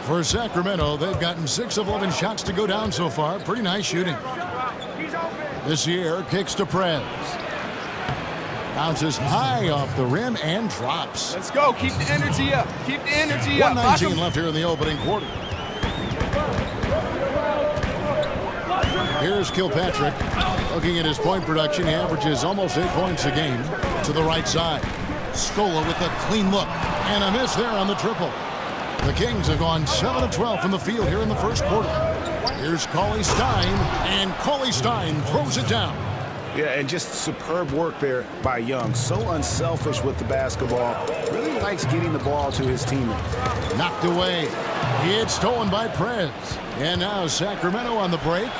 For Sacramento, they've gotten 6 of 11 shots to go down so far. Pretty nice shooting. This year, kicks to Prez. Bounces high off the rim and drops. Let's go. Keep the energy up. Keep the energy up. 1:19 left here in the opening quarter. Here's Kilpatrick. Looking at his point production, he averages almost 8 points a game. To the right side. Scola with a clean look. And a miss there on the triple. The Kings have gone 7 of 12 from the field here in the first quarter. Here's Cauley Stein, and Cauley Stein throws it down. Yeah, and just superb work there by Young. So unselfish with the basketball. Really likes getting the ball to his teammates. Knocked away. It's stolen by Prez. And now Sacramento on the break.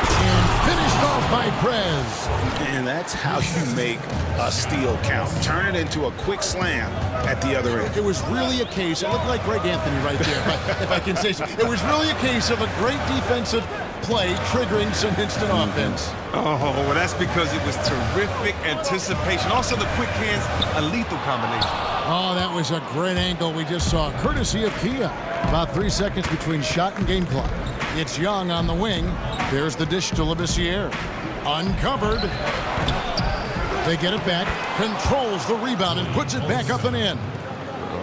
And finished off by Prez. And that's how you make a steal count. Turn it into a quick slam at the other end. It was really a case, it looked like Greg Anthony right there, but if I can say so. It was really a case of a great defensive play triggering some instant offense. Oh, well, that's because it was terrific anticipation. Also, the quick hands, a lethal combination. Oh, that was a great angle we just saw, courtesy of Kia. About 3 seconds between shot and game clock. It's Young on the wing. There's the dish to Labissiere. Uncovered. They get it back, controls the rebound, and puts it back up and in.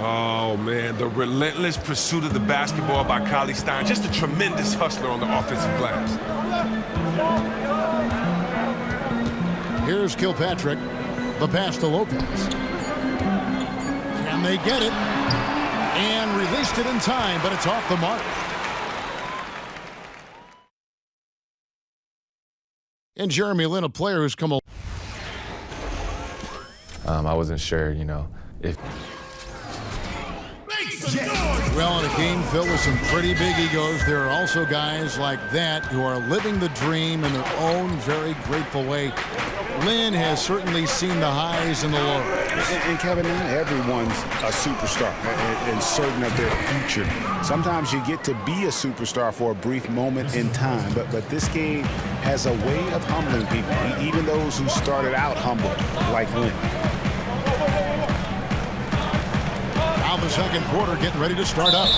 Oh, man, the relentless pursuit of the basketball by Cauley Stein. Just a tremendous hustler on the offensive glass. Here's Kilpatrick. The pass to Lopez. Can they get it? And released it in time, but it's off the mark. And Jeremy Lin, a player who's come a I wasn't sure, if... Well, in a game filled with some pretty big egos, there are also guys like that who are living the dream in their own very grateful way. Lin has certainly seen the highs and the lows. And Kevin, not everyone's a superstar and certain of their future. Sometimes you get to be a superstar for a brief moment in time, but this game has a way of humbling people, even those who started out humble, like Lin. Now the second quarter getting ready to start up.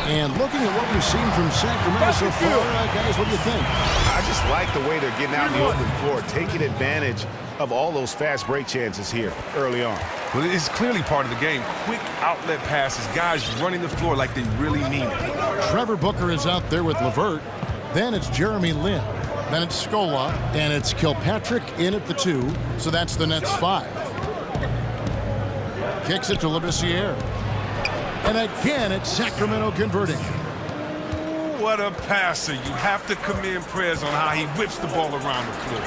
And looking at what we've seen from Sacramento so far, guys, what do you think? I just like the way they're getting out in the open floor, taking advantage of all those fast break chances here early on. Well, it's clearly part of the game. Quick outlet passes, guys running the floor like they really mean it. Trevor Booker is out there with LeVert. Then it's Jeremy Lin. Then it's Scola. And it's Kilpatrick in at the 2. So that's the Nets 5. Kicks it to Labissiere. And again, it's Sacramento converting. What a passer. You have to commend Prez on how he whips the ball around the floor.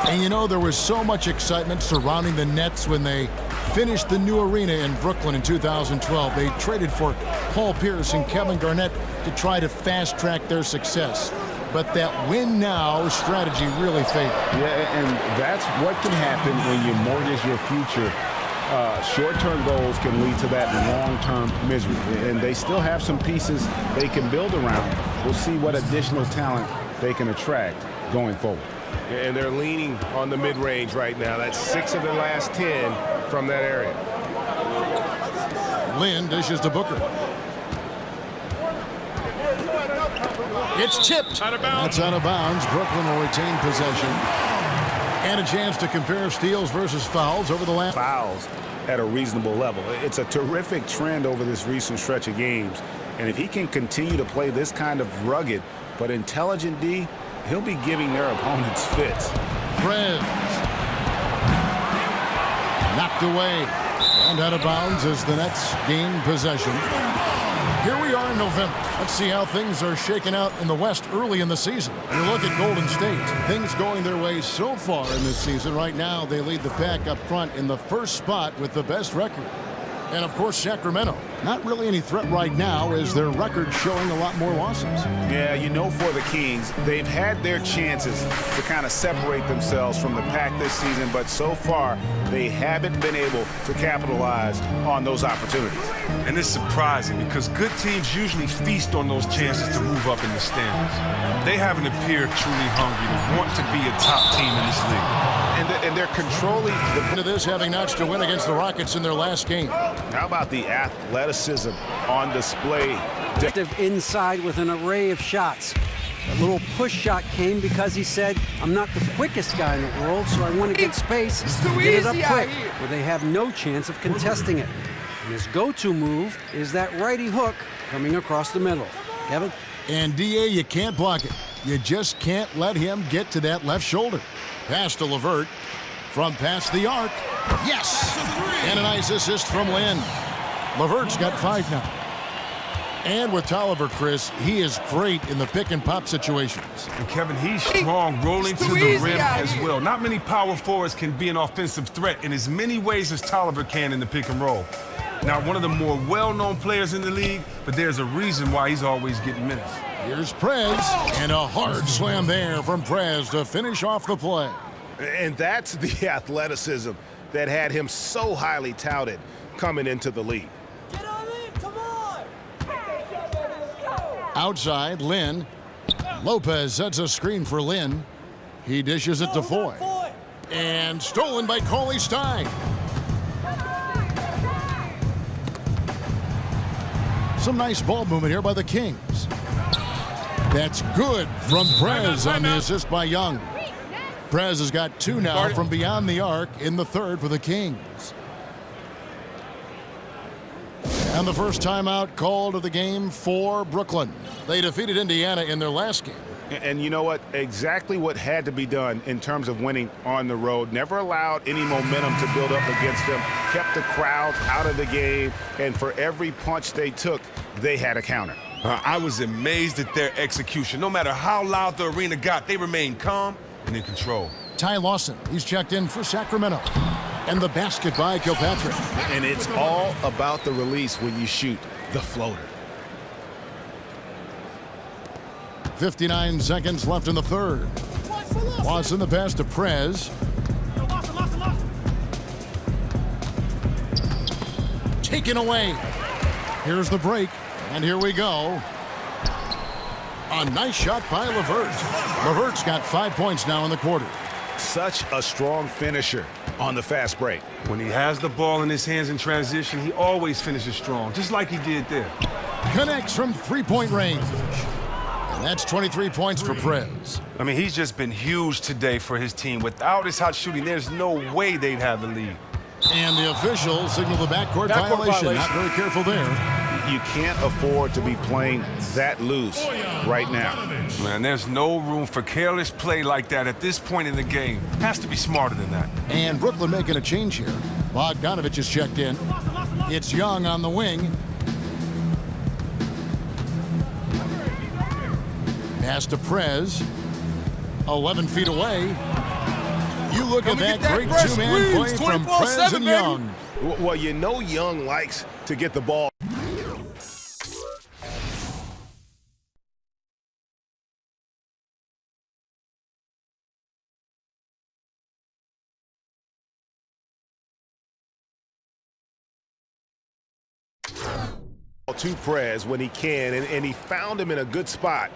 And there was so much excitement surrounding the Nets when they finished the new arena in Brooklyn in 2012. They traded for Paul Pierce and Kevin Garnett to try to fast-track their success. But that win-now strategy really failed. Yeah, and that's what can happen when you mortgage your future. Short-term goals can lead to that long-term misery. And they still have some pieces they can build around. We'll see what additional talent they can attract going forward. And they're leaning on the mid-range right now. That's 6 of their last 10 from that area. Lin dishes to Booker. It's tipped. That's out of bounds. Brooklyn will retain possession. And a chance to compare steals versus fouls over the last. Fouls at a reasonable level. It's a terrific trend over this recent stretch of games. And if he can continue to play this kind of rugged but intelligent D, he'll be giving their opponents fits. Prez. Knocked away. And out of bounds as the Nets gain possession. Here we are in November. Let's see how things are shaking out in the West early in the season. You look at Golden State. Things going their way so far in this season. Right now, they lead the pack up front in the first spot with the best record. And, of course, Sacramento. Not really any threat right now as their record showing a lot more losses. Yeah, for the Kings, they've had their chances to kind of separate themselves from the pack this season, but so far they haven't been able to capitalize on those opportunities. And it's surprising because good teams usually feast on those chances to move up in the standings. They haven't appeared truly hungry to want to be a top team in this league. And they're controlling into this, having notched a win against the Rockets in their last game. How about the athleticism athleticism on display. Inside with an array of shots. That little push shot came because he said, I'm not the quickest guy in the world, so I want to get space and get it up quick, where they have no chance of contesting it. And his go-to move is that righty hook coming across the middle. Kevin? And D.A., you can't block it. You just can't let him get to that left shoulder. Pass to LeVert. From past the arc. Yes! And a nice assist from Lynn. LeVert's got 5 now. And with Tolliver, Chris, he is great in the pick-and-pop situations. And Kevin, he's strong rolling to the rim as well. Not many power forwards can be an offensive threat in as many ways as Tolliver can in the pick and roll. Now, one of the more well-known players in the league, but there's a reason why he's always getting minutes. Here's Prez, and a hard slam there from Prez to finish off the play. And that's the athleticism that had him so highly touted coming into the league. Get on in, come on! Outside, Lynn. Lopez sets a screen for Lynn. He dishes it to Foy. And stolen by Cauley Stein. Some nice ball movement here by the Kings. That's good from Prez on the assist by Young. Prez has got 2 now from beyond the arc in the third for the Kings. And the first timeout called of the game for Brooklyn. They defeated Indiana in their last game. And you know what? Exactly what had to be done in terms of winning on the road. Never allowed any momentum to build up against them. Kept the crowd out of the game. And for every punch they took, they had a counter. I was amazed at their execution. No matter how loud the arena got, they remained calm and in control. Ty Lawson, he's checked in for Sacramento. And the basket by Kilpatrick. And it's all about the release when you shoot the floater. 59 seconds left in the third. Lawson the pass to Prez. Taken away. Here's the break. And here we go. A nice shot by LeVert. LeVert's got 5 points now in the quarter. Such a strong finisher on the fast break. When he has the ball in his hands in transition, he always finishes strong, just like he did there. Connects from 3-point range. And that's 23 points for Prez. I mean, he's just been huge today for his team. Without his hot shooting, there's no way they'd have the lead. And the official signaled the backcourt violation. Not very careful there. You can't afford to be playing that loose right now. Man, there's no room for careless play like that at this point in the game. Has to be smarter than that. And Brooklyn making a change here. Bogdanovich is checked in. It's Young on the wing. Pass to Prez. 11 feet away. You look at that great two-man play from Prez and Young. Well, you know Young likes to get the ball. To Prez when he can, and he found him in a good spot.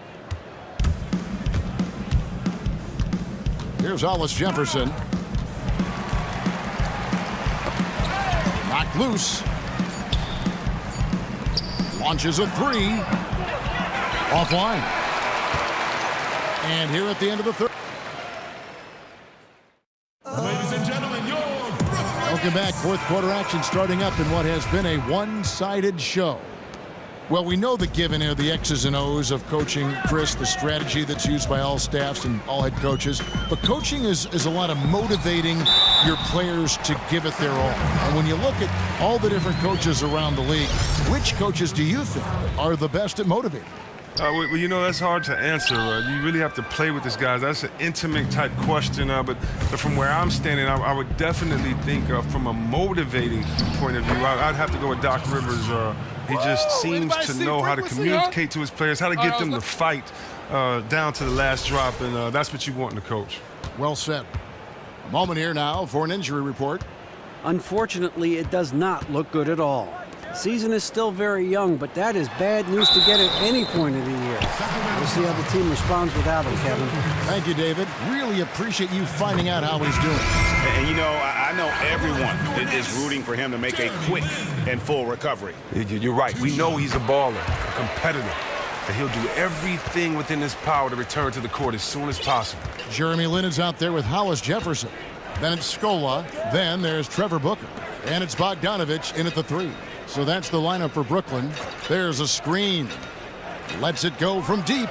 Here's Hollis Jefferson. Knocked loose. Launches a 3. Offline. And here at the end of the third. Ladies and gentlemen, your Welcome back. Fourth quarter action starting up in what has been a one-sided show. Well, we know the given here, the X's and O's of coaching, Chris, the strategy that's used by all staffs and all head coaches. But coaching is a lot of motivating your players to give it their all. And when you look at all the different coaches around the league, which coaches do you think are the best at motivating? Well, you know, that's hard to answer. You really have to play with this guy. That's an intimate type question. But from where I'm standing, I would definitely think from a motivating point of view, I'd have to go with Doc Rivers. He just seems to know how to communicate to his players, how to get them to fight down to the last drop, and that's what you want in a coach. Well said. A moment here now for an injury report. Unfortunately, it does not look good at all. Season is still very young, but that is bad news to get at any point of the year. We'll see how the team responds without him, Kevin. Thank you, David. Really appreciate you finding out how he's doing. And you know, I know everyone is rooting for him to make a quick and full recovery. You're right. We know he's a baller, a competitor, and he'll do everything within his power to return to the court as soon as possible. Jeremy Lin is out there with Hollis Jefferson. Then it's Scola. Then there's Trevor Booker. And it's Bogdanovich in at the 3. So that's the lineup for Brooklyn. There's a screen. Lets it go from deep.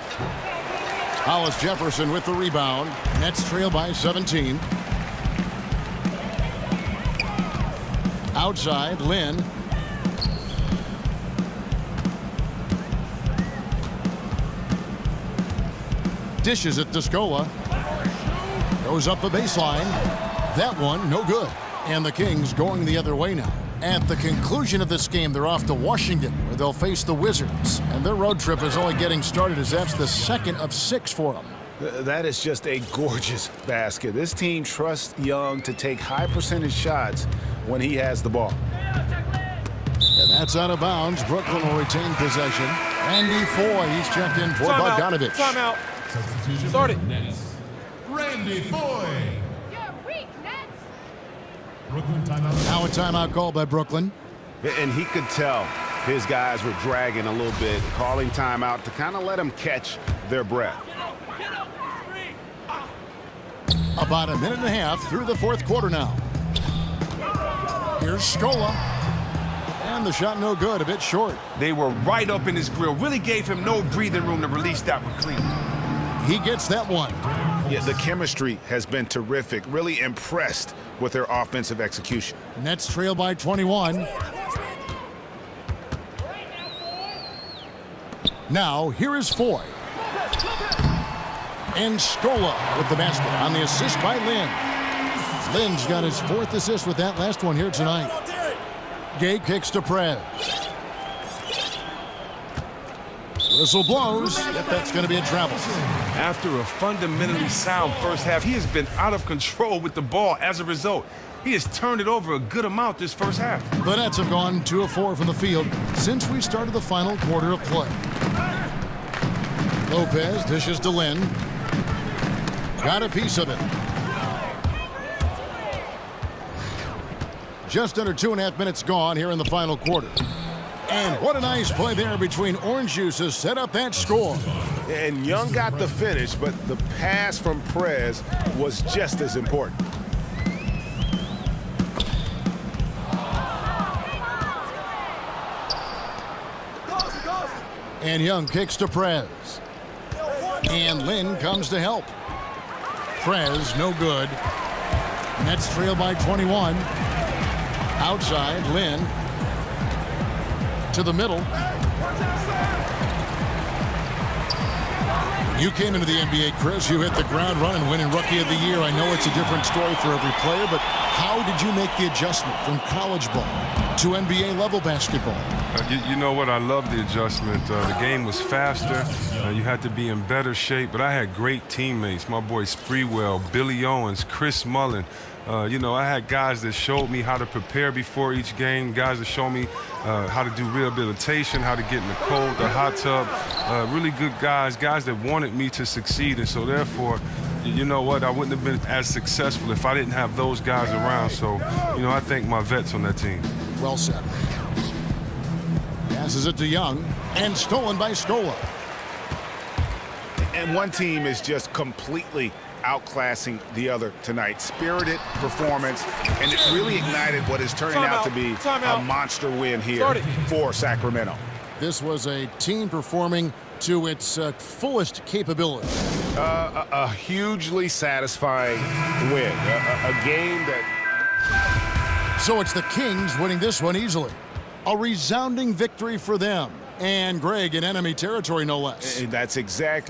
Hollis Jefferson with the rebound. Nets trail by 17. Outside, Lin. Dishes it to Scola. Goes up the baseline. That one, no good. And the Kings going the other way now. At the conclusion of this game, they're off to Washington, where they'll face the Wizards. And their road trip is only getting started, as that's the second of 6 for them. That is just a gorgeous basket. This team trusts Young to take high percentage shots when he has the ball. And that's out of bounds. Brooklyn will retain possession. Randy Foy, he's checked in for Bogdanovich. Timeout. Substitution. Start it. Nets. Randy Foy. Brooklyn timeout. Now a timeout called by Brooklyn. And he could tell his guys were dragging a little bit, calling timeout to kind of let them catch their breath. About a minute and a half through the fourth quarter now. Here's Scola. And the shot no good, a bit short. They were right up in his grill. Really gave him no breathing room to release that one clean. He gets that one. Yeah, the chemistry has been terrific. Really impressed with their offensive execution. Nets trail by 21. Now, here is Foy. And Scola with the basket on the assist by Lin. Lin's got his 4th assist with that last one here tonight. Gay kicks to Prez. Whistle blows. Yep, that's going to be a travel. After a fundamentally sound first half, he has been out of control with the ball as a result. He has turned it over a good amount this first half. The Nets have gone 2 of 4 from the field since we started the final quarter of play. Lopez dishes to Lin. Got a piece of it. Just under 2.5 minutes gone here in the final quarter. And what a nice play there between Orange Juice to set up that score. And Young got the finish, but the pass from Prez was just as important. And Young kicks to Prez. And Lin comes to help. Prez, no good. Nets trail by 21. Outside, Lin. To the middle. You came into the NBA, Chris. You hit the ground running, winning Rookie of the Year. I know it's a different story for every player, but how did you make the adjustment from college ball to NBA-level basketball? You know what? I love the adjustment. The game was faster. You had to be in better shape, but I had great teammates. My boy Spreewell, Billy Owens, Chris Mullin. You know, I had guys that showed me how to prepare before each game, guys that showed me how to do rehabilitation, how to get in the cold, the hot tub. Really good guys that wanted me to succeed. And so therefore, you know what, I wouldn't have been as successful if I didn't have those guys around. So, you know, I thank my vets on that team. Well said. Passes it to Young, and stolen by Scola. And one team is just completely outclassing the other tonight. Spirited performance, and it really ignited what is turning out to be a monster win here for Sacramento. This was a team performing to its fullest capability. A hugely satisfying win. A game that... So it's the Kings winning this one easily. A resounding victory for them. And Greg in enemy territory, no less. That's exactly